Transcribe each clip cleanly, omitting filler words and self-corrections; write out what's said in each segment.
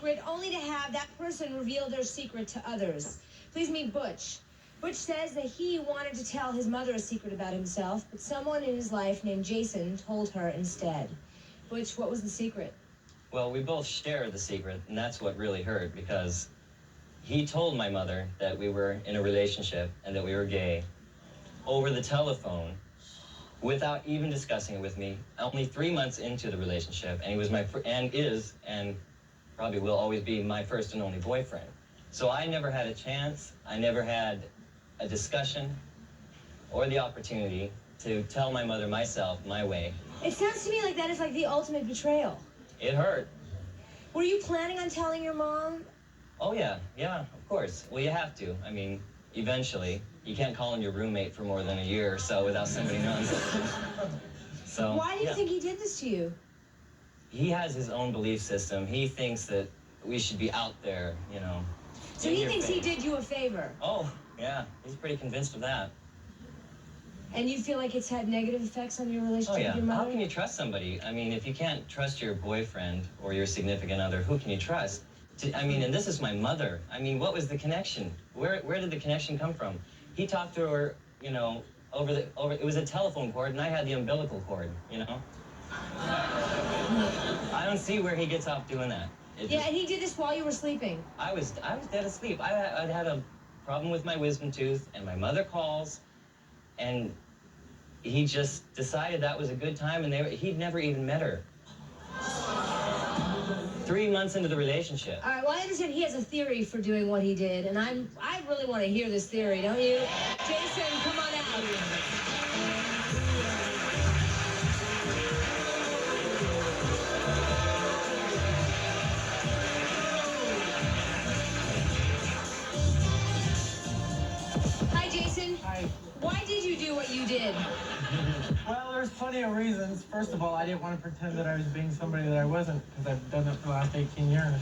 secret only to have that person reveal their secret to others. Please meet Butch. Butch says that he wanted to tell his mother a secret about himself, but someone in his life named Jason told her instead. Butch, what was the secret? Well, we both share the secret, and that's what really hurt, because he told my mother that we were in a relationship and that we were gay over the telephone without even discussing it with me, only 3 months into the relationship, and he was and probably will always be my first and only boyfriend. So I never had a chance, I never had a discussion or the opportunity to tell my mother myself, my way. It sounds to me like that is like the ultimate betrayal. It hurt. Were you planning on telling your mom? Oh yeah, of course. Well, you have to. I mean, eventually. You can't call him your roommate for more than a year or so without somebody knowing. So. Why do you think he did this to you? He has his own belief system. He thinks that we should be out there, you know. So he thinks he did you a favor? Oh, yeah. He's pretty convinced of that. And you feel like it's had negative effects on your relationship with your mother? How can you trust somebody? I mean, if you can't trust your boyfriend or your significant other, who can you trust? I mean, and this is my mother. I mean, what was the connection? Where did the connection come from? He talked to her, you know, over it was a telephone cord, and I had the umbilical cord, you know? I don't see where he gets off doing that. And he did this while you were sleeping? I was dead asleep. I'd had a problem with my wisdom tooth, and my mother calls, and he just decided that was a good time, and he'd never even met her. 3 months into the relationship. All right, well, I understand he has a theory for doing what he did, and I really want to hear this theory, don't you? Jason, come on out. Hi, Jason. Hi. Why did you do what you did? Well, there's plenty of reasons. First of all, I didn't want to pretend that I was being somebody that I wasn't, because I've done that for the last 18 years.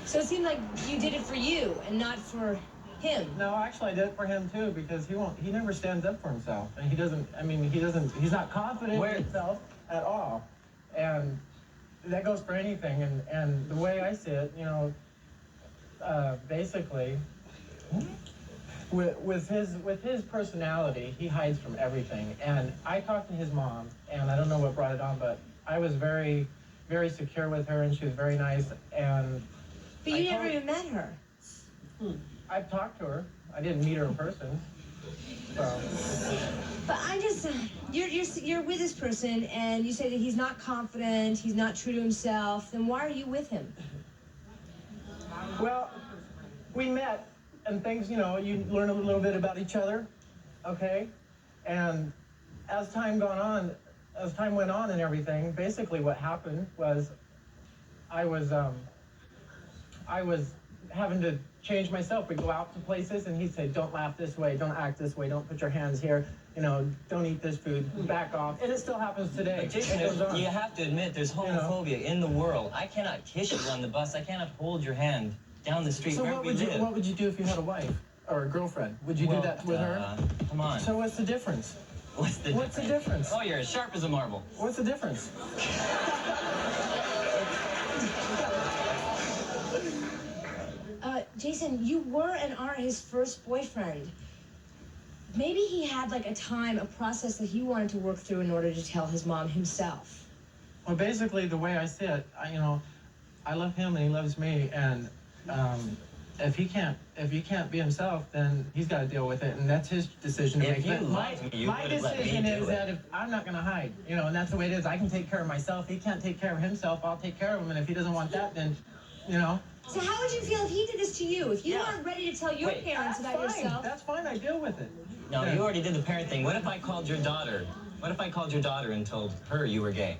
So it seemed like you did it for you and not for him. No, actually, I did it for him too, because he never stands up for himself, and he's not confident in himself at all, and that goes for anything. And the way I see it, you know, basically. With his personality, he hides from everything. And I talked to his mom, and I don't know what brought it on, but I was very, very secure with her, and she was very nice. And but you never even met her. I've talked to her. I didn't meet her in person. So. But I just, you're with this person, and you say that he's not confident, he's not true to himself. Then why are you with him? Well, we met. And things, you know, you learn a little bit about each other, okay? And as time went on and everything, basically what happened was I was having to change myself. We'd go out to places, and he'd say, don't laugh this way, don't act this way, don't put your hands here, you know, don't eat this food, back off. And it still happens today. But Jason, you have to admit, there's homophobia in the world. I cannot kiss you on the bus. I cannot hold your hand down the street. So what would you do if you had a wife or a girlfriend? Would you do that with her? Come on. So what's the difference? What's the difference? Oh, you're as sharp as a marble. What's the difference? Jason, you were and are his first boyfriend. Maybe he had like a process that he wanted to work through in order to tell his mom himself. Well, basically, the way I see it, I love him and he loves me, and if he can't be himself, then he's got to deal with it, and that's his decision to make. If you liked me, you would have let me do it. My decision is that if I'm not going to hide, you know, and that's the way it is. I can take care of myself. He can't take care of himself. I'll take care of him, and if he doesn't want that, then, you know. So how would you feel if he did this to you? If you weren't ready to tell your parents about yourself? That's fine. I deal with it. No, you already did the parent thing. What if I called your daughter? What if I called your daughter and told her you were gay?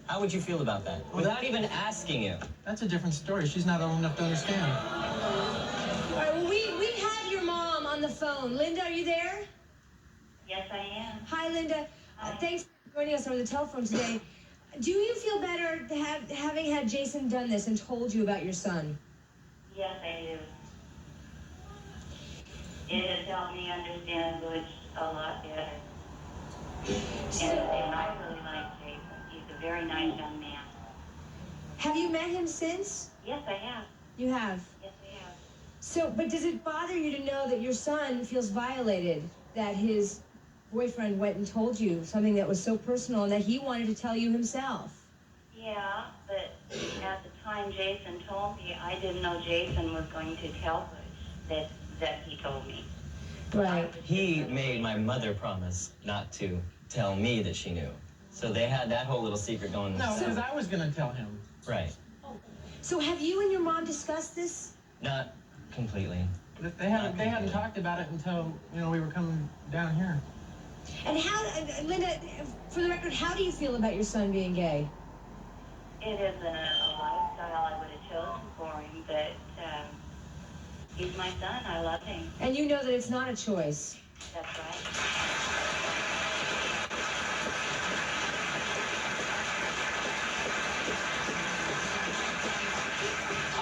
How would you feel about that? Without even asking you. That's a different story. She's not old enough to understand. All right, well, we have your mom on the phone. Linda, are you there? Yes, I am. Hi, Linda. Thanks for joining us over the telephone today. Do you feel better having had Jason done this and told you about your son? Yes, I do. It has helped me understand Butch a lot better. And I really like Jason. He's a very nice young man. Have you met him since? Yes, I have. You have. Yes, we have. So, but does it bother you to know that your son feels violated, that his boyfriend went and told you something that was so personal and that he wanted to tell you himself? Yeah, but at the time Jason told me, I didn't know Jason was going to tell Butch that he told me. Right. He made my mother promise not to tell me that she knew. So they had that whole little secret going. No, because I was going to tell him. Right. So have you and your mom discussed this? Not completely. They hadn't talked about it until, we were coming down here. And how, Linda, for the record, how do you feel about your son being gay? It isn't a lifestyle I would have chosen for him, but he's my son. I love him. And you know that it's not a choice. That's right.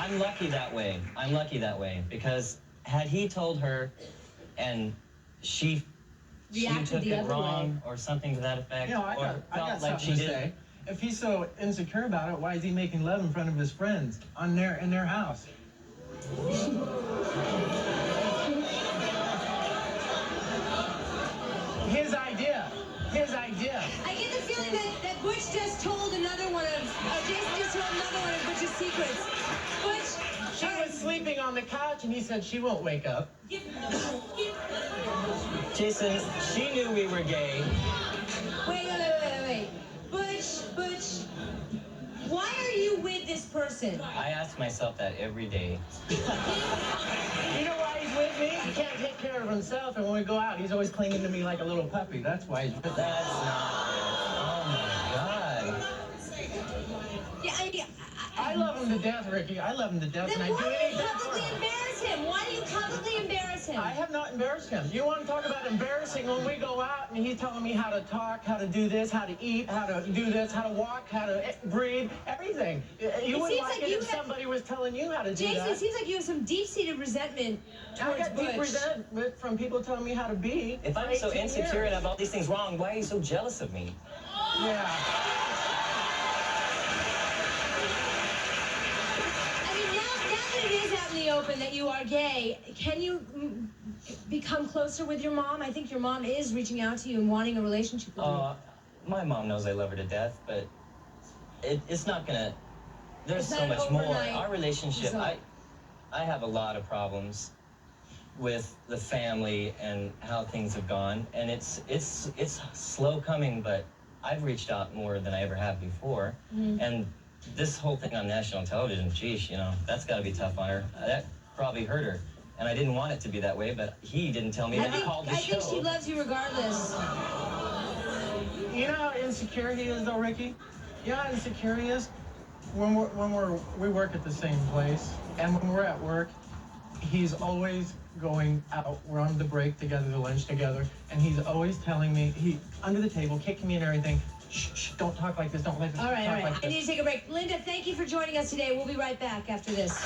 I'm lucky that way. I'm lucky that way because had he told her and she Reacted took the it other wrong way. or something to that effect, I or got felt like she something to did. say. If he's so insecure about it, why is he making love in front of his friends in their house? His idea. I get the feeling that Butch just told another one of, Jason just told another one of Butch's secrets. Butch, She was sleeping on the couch and he said she won't wake up. Jason, she knew we were gay. Wait. Butch, why are you with this person? I ask myself that every day. You know why he's with me? He can't take care of himself, and when we go out, he's always clinging to me like a little puppy. That's why he's with me. That's not good. Oh my God. Yeah, I love him to death, Ricky. I love him to death, then and I why do do you anything for publicly him. embarrass him? Why do you publicly embarrass him? I have not embarrassed him. You want to talk about embarrassing when we go out and he's telling me how to talk, how to do this, how to eat, how to do this, how to walk, how to breathe, everything. You wouldn't like it if somebody was telling you how to do Jason, that. it seems like you have some deep-seated resentment I towards got deep Butch. resentment from people telling me how to be. If I'm for so 18 insecure and years. have all these things wrong, why are you so jealous of me? Yeah. I mean, now that it is out in the open that you are gay, can you become closer with your mom? I think your mom is reaching out to you and wanting a relationship with you. My mom knows I love her to death, but it's not gonna. There's It's so not an much more. overnight Our relationship, result. I have a lot of problems with the family and how things have gone, and it's slow coming, but I've reached out more than I ever have before, and this whole thing on national television, geez, that's got to be tough on her. That probably hurt her, and I didn't want it to be that way, but he didn't tell me that he called the show. I think she loves you regardless. You know how insecure he is, though, Ricky? You know how insecure he is? When we work at the same place, and when we're at work, he's always going out. We're on the break together, the lunch together, and he's always telling me, under the table, kicking me and everything, shh, don't talk like this, don't let this All right. talk like I this. need to take a break. Linda, thank you for joining us today. We'll be right back after this.